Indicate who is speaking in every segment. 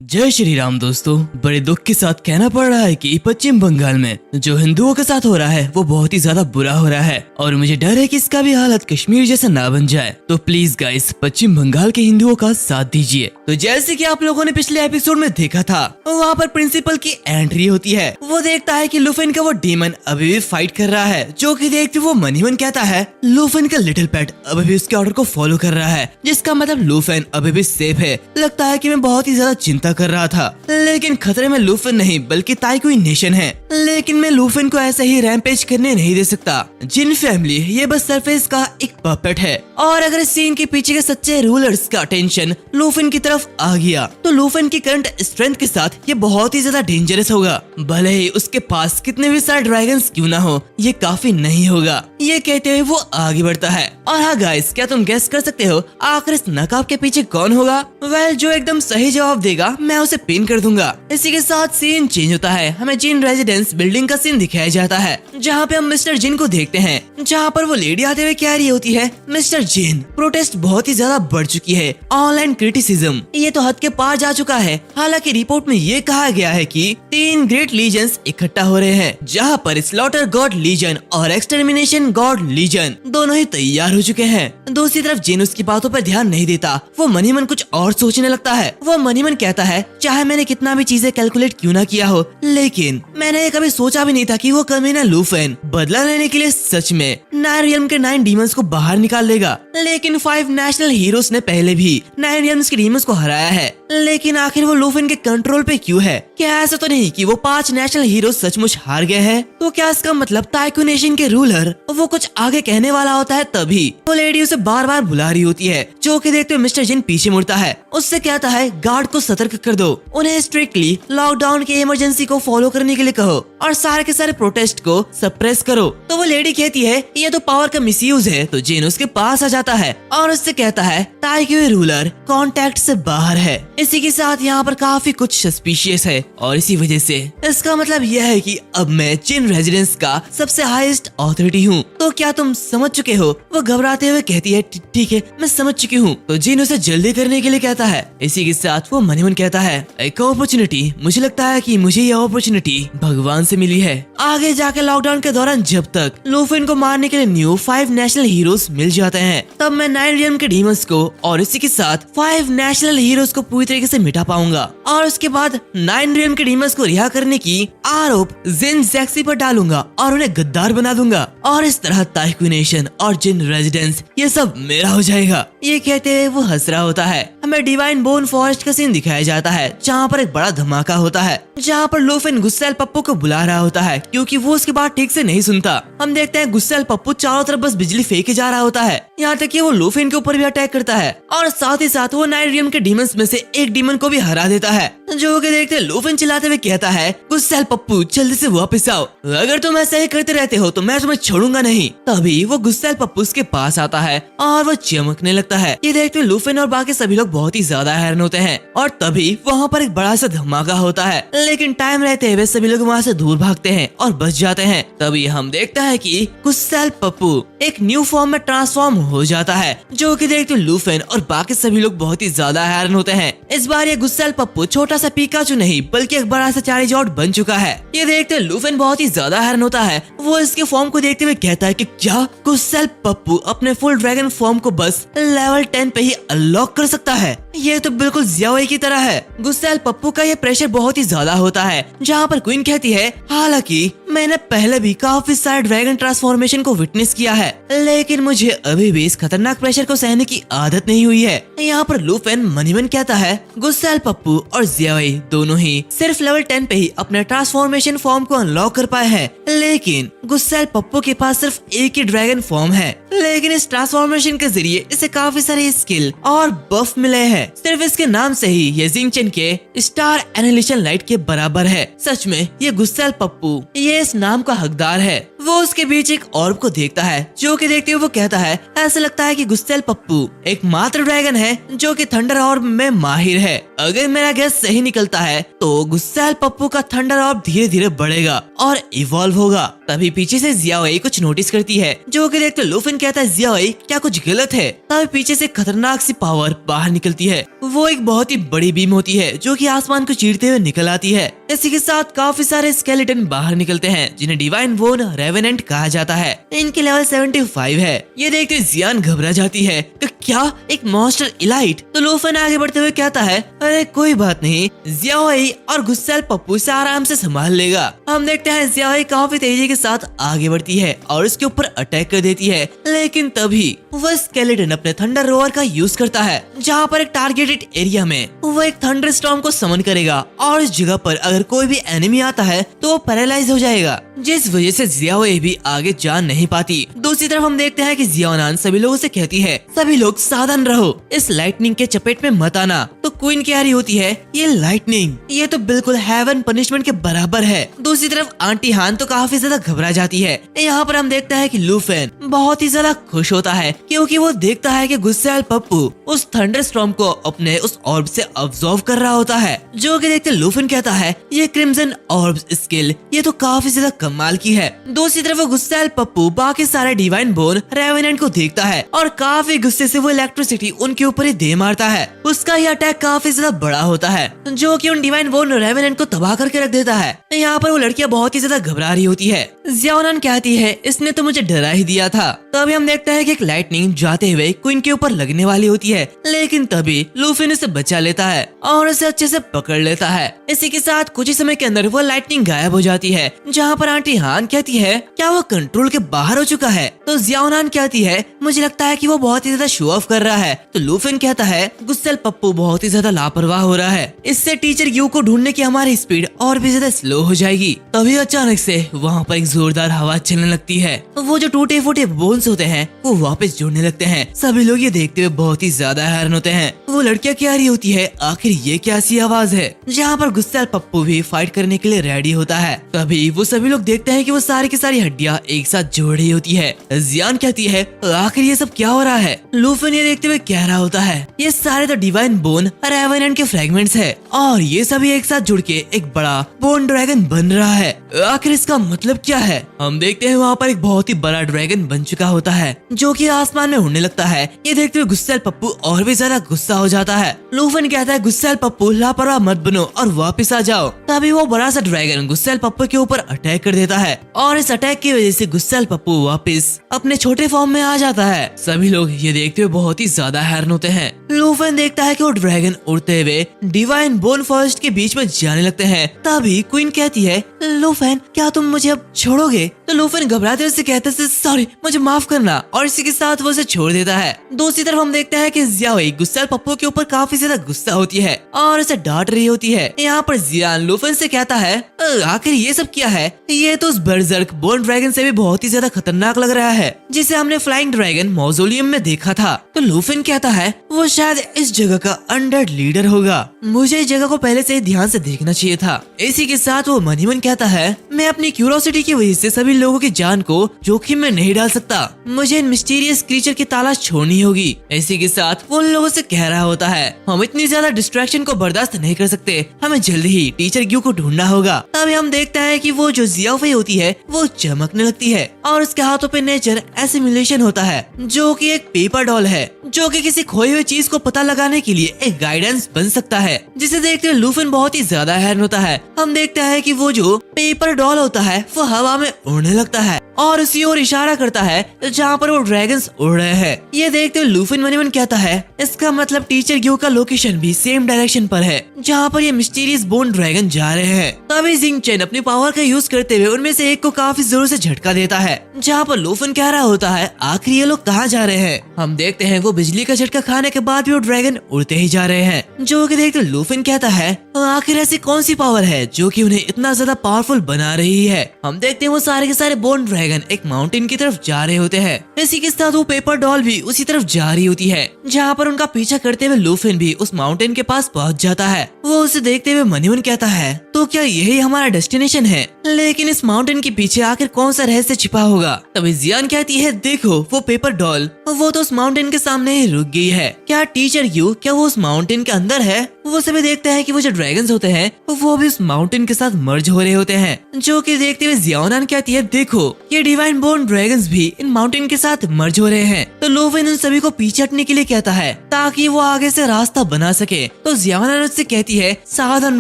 Speaker 1: जय श्री राम दोस्तों। बड़े दुख के साथ कहना पड़ रहा है कि पश्चिम बंगाल में जो हिंदुओं के साथ हो रहा है वो बहुत ही ज्यादा बुरा हो रहा है और मुझे डर है कि इसका भी हालत कश्मीर जैसा ना बन जाए। तो प्लीज गाइस पश्चिम बंगाल के हिंदुओं का साथ दीजिए। तो जैसे कि आप लोगों ने पिछले एपिसोड में देखा था, वहाँ पर प्रिंसिपल की एंट्री होती है। वो देखता है कि लुफिन का वो डीमन अभी भी फाइट कर रहा है, जो कि देखते वो मनीमन कहता है लुफिन का लिटिल पेट अभी भी उसके ऑर्डर को फॉलो कर रहा है, जिसका मतलब लुफिन अभी भी सेफ है। लगता है कि मैं बहुत ही ज्यादा चिंता कर रहा था, लेकिन खतरे में लुफिन नहीं बल्कि ताइक्वी नेशन है। लेकिन मैं लुफिन को ऐसे ही रैम्पेज करने नहीं दे सकता। जिन फैमिली ये बस सरफेस का एक पपेट है, और अगर इस सीन के पीछे के सच्चे रूलर्स का अटेंशन लुफिन की तरफ आ गया तो लुफिन की करंट स्ट्रेंथ के साथ ये बहुत ही ज्यादा डेंजरस होगा। भले ही उसके पास कितने भी सारे ड्रैगन्स क्यों ना हो, ये काफी नहीं होगा। ये कहते हुए वो आगे बढ़ता है। और हाँ गाइस, क्या तुम गेस कर सकते हो आखिर इस नकाब के पीछे कौन होगा? वेल, जो एकदम सही जवाब देगा मैं उसे पिन कर दूंगा। इसी के साथ सीन चेंज होता है। हमें जिन रेजिडेंस बिल्डिंग का सीन दिखाया जाता है, जहाँ पे हम मिस्टर जिन को देखते हैं, जहाँ पर वो लेडी आते हुए कह रही होती है, मिस्टर जिन, प्रोटेस्ट बहुत ही ज्यादा बढ़ चुकी है, ऑनलाइन क्रिटिसिज्म ये तो हद के पार जा चुका है। हालांकि रिपोर्ट में ये कहा गया है कि 3 ग्रेट लीजन्स इकट्ठा हो रहे हैं, जहाँ पर स्लॉटर गॉड लीजन और एक्सटर्मिनेशन गॉड लीजन दोनों ही तैयार हो चुके हैं। दूसरी तरफ जिन उसकी बातों पर ध्यान नहीं देता, वो मनीमन कुछ और सोचने लगता है। वो मनीमन कहता है, चाहे मैंने कितना भी चीजें कैलकुलेट क्यों ना किया हो, लेकिन मैंने कभी सोचा भी नहीं था कि वो कमीना लुफिन बदला लेने के लिए सच में 9 रियल्म के 9 डीमंस को बाहर निकाल देगा। लेकिन 5 नेशनल हीरोज ने पहले भी 9 रियल्म्स के डीमंस को हराया है, लेकिन आखिर वो लुफिन के कंट्रोल पे क्यों है? क्या ऐसा तो नहीं कि वो 5 नेशनल हीरोज सचमुच हार गए हैं? तो क्या इसका मतलब ताइक्वी नेशन के रूलर वो कुछ आगे कहने वाला होता है? तभी वो लेडी उसे बार बार बुला रही होती है, जो कि देखते हुए मिस्टर जिन पीछे मुड़ता है। उससे कहता है, गार्ड को सतर्क कर दो, उन्हें स्ट्रिक्टली लॉकडाउन की इमरजेंसी को फॉलो करने के लिए कहो और सारे के सारे प्रोटेस्ट को सप्रेस करो। तो वो लेडी कहती है, ये तो पावर का मिसयूज है। तो जिन उसके पास आ जाता है और उससे कहता है, ताइक्वी रूलर कांटेक्ट से बाहर है। इसी के साथ यहाँ पर काफी कुछ सस्पिशियस है, और इसी वजह से इसका मतलब यह है कि अब मैं जिन रेजिडेंस का सबसे हाईएस्ट अथॉरिटी हूँ। तो क्या तुम समझ चुके हो? वो घबराते हुए कहती है, ठीक है मैं समझ चुकी हूँ। तो जिन उसे जल्दी करने के लिए कहता है। इसी के साथ वो मनीमन कहता है, एक अपॉर्चुनिटी, मुझे लगता है कि मुझे यह अपॉर्चुनिटी भगवान से मिली है। आगे जाके लॉकडाउन के दौरान जब तक लुफिन को मारने के लिए न्यू 5 नेशनल हीरोज मिल जाते हैं, तब मैं 9 रियल्म के डीमंस को और इसी के साथ 5 नेशनल हीरोज को पूरी तरीके से मिटा पाऊंगा। और उसके बाद 9 रियल्म के डीमंस को रिहा करने की आरोप जिन जैक्सी पर डालूंगा और उन्हें गद्दार बना दूंगा। और इस तरह ताइक्वी नेशन और जिन रेजिडेंस ये सब मेरा हो जाएगा। ये कहते हुए वो हंस रहा होता है। हमें डिवाइन बोन फॉरेस्ट का सीन दिखाया जाता है, जहाँ पर एक बड़ा धमाका होता है, जहाँ पर लुफिन गुस्सैल पप्पू को बुला रहा होता है, क्योंकि वो उसकी बात ठीक से नहीं सुनता। हम देखते हैं गुस्सैल पप्पू चारों तरफ बस बिजली फेंके जा रहा होता है, यहाँ तक कि वो लुफिन के ऊपर भी अटैक करता है, और साथ ही साथ वो 9 रियल्म के डीमंस में से एक डीमन को भी हरा देता है। जो कि देखते लुफिन चिल्लाते हुए कहता है, गुस्सैल पप्पू जल्दी से वापस आओ, अगर तुम ऐसा ही करते रहते हो तो मैं तुम्हें छोड़ूंगा नहीं। तभी वो गुस्सैल पप्पू उसके पास आता है और वो चमकने लगता है। ये देखते लुफिन और बाकी सभी लोग बहुत ही ज्यादा हैरान होते हैं, और तभी वहाँ पर एक बड़ा सा धमाका होता है। लेकिन टाइम रहते हुए सभी लोग वहाँ से दूर भागते हैं और बच जाते हैं। तभी हम देखते हैं कि गुस्सैल पप्पू एक न्यू फॉर्म में ट्रांसफॉर्म हो जाता है, जो कि देखते लुफिन और बाकी सभी लोग बहुत ही ज्यादा हैरान होते हैं। इस बार ये गुस्सैल पप्पू छोटा सा पिकाचू नहीं बल्कि एक बड़ा सा चारिजॉर्ड बन चुका है। ये देखते लुफिन बहुत ही ज्यादा हैरान होता है। वो इसके फॉर्म को देखते हुए कहता है कि क्या गुस्सैल पप्पू अपने फुल ड्रैगन फॉर्म को बस लेवल 10 पे ही अनलॉक कर सकता है? ये तो बिल्कुल ज़ियाओई की तरह है। गुस्सैल पप्पू का ये प्रेशर बहुत ही ज्यादा होता है, जहाँ पर क्वीन कहती है, हालांकि मैंने पहले भी काफी सारे ड्रैगन ट्रांसफॉर्मेशन को विटनेस किया है, लेकिन मुझे अभी भी इस खतरनाक प्रेशर को सहने की आदत नहीं हुई है। यहाँ पर लुफिन मनीमन कहता है, गुस्सैल पप्पू और ज़ियाओई दोनों ही सिर्फ लेवल 10 पे ही अपने ट्रांसफॉर्मेशन फॉर्म को अनलॉक कर पाए हैं, लेकिन गुस्सैल पप्पू के पास सिर्फ एक ही ड्रैगन फॉर्म है। लेकिन इस ट्रांसफॉर्मेशन के जरिए इसे काफी सारे स्किल और बफ मिले हैं। सिर्फ इसके नाम से ही ये जिंगचन के स्टार एनालिशन लाइट के बराबर है। सच में ये गुस्सैल पप्पू ये इस नाम का हकदार है। वो उसके बीच एक ऑर्ब को देखता है, जो कि देखते हुए वो कहता है, ऐसा लगता है कि गुस्सेल पप्पू एकमात्र ड्रैगन है जो कि थंडर ऑर्ब में माहिर है। अगर मेरा गैस सही निकलता है तो गुस्सेल पप्पू का थंडर ऑर्ब धीरे धीरे बढ़ेगा और इवॉल्व होगा। तभी पीछे से जियाओई कुछ नोटिस करती है, जो कि देखते लुफिन कहता है, जियाओई क्या कुछ गलत है? तभी पीछे से खतरनाक सी पावर बाहर निकलती है। वो एक बहुत ही बड़ी बीम होती है जो कि आसमान को चीरते हुए निकल आती है। इसी के साथ काफी सारे स्केलेटन बाहर निकलते हैं, जिन्हें डिवाइन बोन रेवेनेंट कहा जाता है। इनके लेवल 75 है। ये देखते जियान घबरा जाती है, तो क्या एक मॉन्स्टर इलाइट? तो लुफिन आगे बढ़ते हुए कहता है, अरे कोई बात नहीं, जियाओई और गुस्सेल पप्पू से आराम से संभाल लेगा। हम देखते हैं जियाओई काफी तेजी के साथ आगे बढ़ती है और इसके ऊपर अटैक कर देती है, लेकिन तभी वह स्केलेटन अपने थंडर रोअर का यूज करता है, जहाँ पर एक टारगेटेड एरिया में वो एक थंडर स्टॉर्म को समन करेगा और इस जगह पर अगर कोई भी एनिमी आता है तो वो पैरालाइज हो जाएगा, जिस वजह से जियाओई भी आगे जा नहीं पाती। दूसरी तरफ हम देखते हैं कि जियाओनान सभी लोगों से कहती है, सभी लोग सावधान रहो, इस लाइटनिंग के चपेट में मत आना। तो क्वीन कह रही होती है, ये लाइटनिंग ये तो बिल्कुल हेवन पनिशमेंट के बराबर है। दूसरी तरफ आंटी हान तो काफी ज्यादा घबरा जाती है। यहाँ पर हम देखते हैं कि लुफिन बहुत ही ज्यादा खुश होता है, क्योंकि वो देखता है कि गुस्सेल पप्पू उस थंडर स्टॉर्म को अपने उस ऑर्ब से अब्सॉर्ब कर रहा होता है, जो कि देखते लुफिन कहता है, ये क्रिम्सन ऑर्ब स्किल ये तो काफी ज्यादा कमाल की है। दूसरी तरफ वो गुस्सेल पप्पू बाकी सारे डिवाइन बोन रेवेनेंट को देखता है और काफी गुस्से से वो इलेक्ट्रिसिटी उनके ऊपर ही दे मारता है। उसका ये अटैक काफी ज्यादा बड़ा होता है, जो कि उन डिवाइन बोन रेवेनेंट को तबाह करके रख देता है। यहाँ पर वो लड़कियां बहुत ही ज्यादा घबरा रही होती है। जियाओनान कहती है, इसने तो मुझे डरा ही दिया था। तभी हम देखते हैं कि एक लाइटनिंग जाते हुए क्वीन के ऊपर लगने वाली होती है, लेकिन तभी लुफिन उसे बचा लेता है और उसे अच्छे से पकड़ लेता है। इसी के साथ कुछ ही समय के अंदर वो लाइटनिंग गायब हो जाती है, जहाँ पर आंटी हान कहती है, क्या वो कंट्रोल के बाहर हो चुका है? तो जियाओनान कहती है, मुझे लगता है कि वो बहुत ही ज्यादा शो ऑफ कर रहा है। तो लुफिन कहता है, गुस्सेल पप्पू बहुत ही ज्यादा लापरवाह हो रहा है, इससे टीचर यू को ढूंढने की हमारी स्पीड और भी ज्यादा स्लो हो जाएगी। तभी अचानक से वहाँ पर एक जोरदार हवा चलने लगती है। वो जो टूटे फूटे बोन्स होते हैं वो वापस जुड़ने लगते हैं। सभी लोग ये देखते हुए बहुत ही ज्यादा हैरान होते हैं। वो लड़कियां कह रही होती है, आखिर ये क्या सी आवाज है? जहाँ पर गुस्सेल पप्पू भी फाइट करने के लिए रेडी होता है। तभी वो सभी लोग देखते हैं कि वो सारी की सारी हड्डियां एक साथ जोड़ रही होती है। जियान कहती है, आखिर ये सब क्या हो रहा है? लुफिन ये देखते हुए कह रहा होता है, ये सारे तो डिवाइन बोन रेवेनेंट के फ्रेगमेंट्स है और ये सभी एक साथ जुड़ के एक बड़ा बोन ड्रैगन बन रहा है। आखिर इसका मतलब क्या है? हम देखते हैं वहाँ पर एक बहुत ही बड़ा ड्रैगन बन चुका होता है, जो कि आसमान में उड़ने लगता है। ये देखते हुए गुस्सेल पप्पू और भी ज्यादा गुस्सा हो जाता है। लुफिन कहता है, गुस्सेल पप्पू लापरवाह मत बनो और वापस आ जाओ। तभी वो बड़ा सा ड्रैगन गुस्सेल पप्पू के ऊपर अटैक कर देता है और इस अटैक की वजह से गुस्सेल पप्पू वापस अपने छोटे फॉर्म में आ जाता है। सभी लोग ये देखते हुए बहुत ही ज्यादा हैरान होते हैं। लुफिन देखता है कि वो ड्रैगन उड़ते हुए डिवाइन बोन फॉरेस्ट के बीच में जाने लगते हैं। तभी क्वीन कहती है, लुफिन क्या तुम मुझे अब छोड़ोगे? तो लुफिन घबराते हुए कहते हैं, सॉरी मुझे माफ करना, और इसी के साथ वो उसे छोड़ देता है। दूसरी तरफ हम देखते हैं कि जियाओई गुस्सेल पप्पू के ऊपर काफी ज्यादा गुस्सा होती है और उसे डांट रही होती है। यहाँ पर जियान लुफिन से कहता है, आखिर ये सब क्या है? ये तो उस बर्जर्क बोन ड्रैगन से भी बहुत ही ज्यादा खतरनाक लग रहा है, जिसे हमने फ्लाइंग ड्रैगन मौजोलियम में देखा था। तो लुफिन कहता है, वो शायद इस जगह का अनडेड लीडर होगा, मुझे इस जगह को पहले से ध्यान से देखना चाहिए था। इसी के साथ वो मन ही मन कहता है, मैं अपनी क्यूरोसिटी की वजह से सभी लोगों की जान को जोखिम में नहीं डाल सकता, मुझे इन मिस्टीरियस क्रीचर की तलाश छोड़नी होगी। इसी के साथ वो उन लोगों से कह रहा होता है, हम इतनी ज्यादा डिस्ट्रैक्शन को बर्दाश्त नहीं कर सकते, हमें जल्दी ही टीचर ग्यू को ढूंढना होगा। तभी हम देखते हैं कि वो जो जियाओफेई होती है वो चमकने लगती है और उसके हाथों पे नेचर एसिमुलेशन होता है, जो कि एक पेपर डॉल है, जो कि किसी खोई हुई चीज को पता लगाने के लिए एक गाइडेंस बन सकता है। जिसे देखते हुए लुफिन बहुत ही ज्यादा हैरान होता है। हम देखते हैं कि वो जो पेपर डॉल होता है वो हवा में उड़ने लगता है और उसी ओर इशारा करता है जहाँ पर वो ड्रैगन्स उड़ रहे हैं। ये देखते हुए लुफिन मन ही मन कहता है, इसका मतलब टीचर ग्यू का लोकेशन भी सेम डायरेक्शन पर है जहाँ पर ये मिस्टीरियस बोन ड्रैगन जा रहे हैं। तभी जिंग चेन अपनी पावर का यूज करते हुए उनमें से एक को काफी जोर से झटका देता है, जहाँ पर लुफिन कह रहा होता है, आखिर ये लोग कहाँ जा रहे हैं? हम देखते हैं वो बिजली का झटका खाने के बाद भी वो ड्रैगन उड़ते ही जा रहे हैं, जो कि देखते लुफिन कहता है, आखिर ऐसी कौन सी पावर है जो कि उन्हें इतना ज्यादा पावरफुल बना रही है? हम देखते हैं वो सारे के सारे बोन ड्रैगन एक माउंटेन की तरफ जा रहे होते हैं। इसी के साथ वो पेपर डॉल भी उसी तरफ जा रही होती है, जहाँ पर उनका पीछा करते हुए लुफिन भी उस माउंटेन के पास पहुँच जाता है। वो उसे देखते हुए मन ही मन कहता है, तो क्या यही हमारा डेस्टिनेशन है? लेकिन इस माउंटेन के पीछे आखिर कौन सा रहस्य छिपा होगा? तभी जियान कहती है, देखो वो पेपर डॉल, वो तो उस माउंटेन के सामने ही रुक गई है। क्या टीचर यू, क्या वो उस माउंटेन के अंदर है? वो सभी देखते हैं कि वो जो ड्रैगन्स होते हैं वो भी उस माउंटेन के साथ मर्ज हो रहे होते हैं। जो कि देखते हुए जियान कहती है, देखो ये डिवाइन बोर्न ड्रैगन्स भी इन माउंटेन के साथ मर्ज हो रहे हैं। तो लुफिन उन सभी को पीछे हटने के लिए कहता है ताकि वो आगे से रास्ता बना सके। तो जियान उससे कहती है, सावधान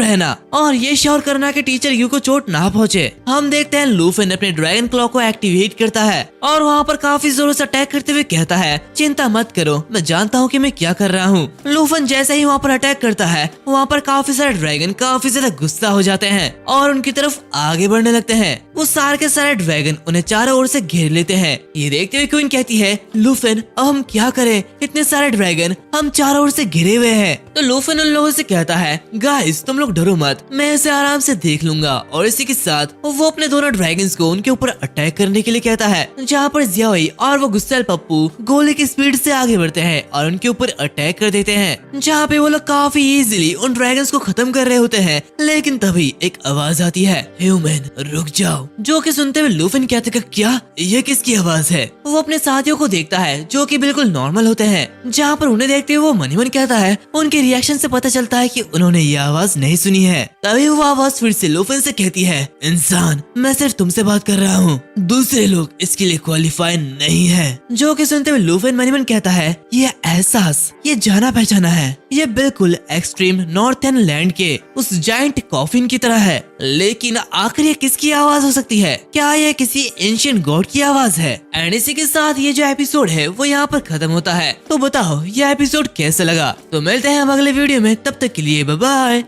Speaker 1: रहना और ये श्योर करना कि टीचर यू को चोट ना पहुंचे। हम देखते हैं लुफिन अपने ड्रैगन क्लॉ को एक्टिवेट करता है और वहाँ पर काफी जोरों से अटैक करते हुए कहता है, चिंता मत करो, मैं जानता हूँ कि मैं क्या कर रहा हूँ। लुफिन जैसे ही वहाँ पर अटैक करता है, वहाँ पर काफी सारे ड्रैगन काफी ज्यादा गुस्सा हो जाते हैं और उनकी तरफ आगे बढ़ने लगते हैं। वो सारे के सारे ड्रैगन उन्हें चारों ओर से घेर लेते हैं। ये देखते हुए क्वीन कहती है, लुफिन अब हम क्या करें, इतने सारे ड्रैगन हम चारों ओर से घिरे हुए हैं। तो लुफिन उन लोगों से कहता है, गाइस तुम लोग डरो मत, मैं इसे आराम से देख लूंगा। और इसी के साथ वो अपने दोनों ड्रैगन्स को उनके ऊपर अटैक करने के लिए कहता है, जहाँ पर जियाओई और वो गुस्सैल पप्पू गोली की स्पीड से आगे बढ़ते हैं और उनके ऊपर अटैक कर देते हैं, जहाँ पे वो लोग काफी इजीली उन ड्रैगन्स को खत्म कर रहे होते हैं। लेकिन तभी एक आवाज आती है, ह्यूमन रुक जाओ। जो कि सुनते हुए लुफिन कहते हैं, क्या ये किसकी आवाज है? वो अपने साथियों को देखता है जो कि बिल्कुल नॉर्मल होते हैं, जहाँ पर उन्हें देखते हुए वो मन ही मन कहता है, उनके रिएक्शन से पता चलता है कि उन्होंने ये आवाज नहीं सुनी है। तभी वो आवाज फिर से लुफिन से कहती है, इंसान मैं सिर्फ तुमसे बात कर रहा हूँ, दूसरे लोग इसके लिए क्वालिफाई नहीं है। जो कि सुनते हुए लुफिन मन ही मन कहता है, ये एहसास, ये जाना पहचाना है, ये बिल्कुल एक्सट्रीम नॉर्थर्न लैंड के उस जायंट कॉफिन की तरह है। लेकिन आखिर ये किसकी आवाज हो सकती है? क्या ये किसी एंशिएंट गॉड की आवाज है? एंड इसी के साथ ये जो एपिसोड है वो यहाँ पर खत्म होता है। तो बताओ ये एपिसोड कैसा लगा? तो मिलते हैं हम अगले वीडियो में, तब तक के लिए बाय बाय।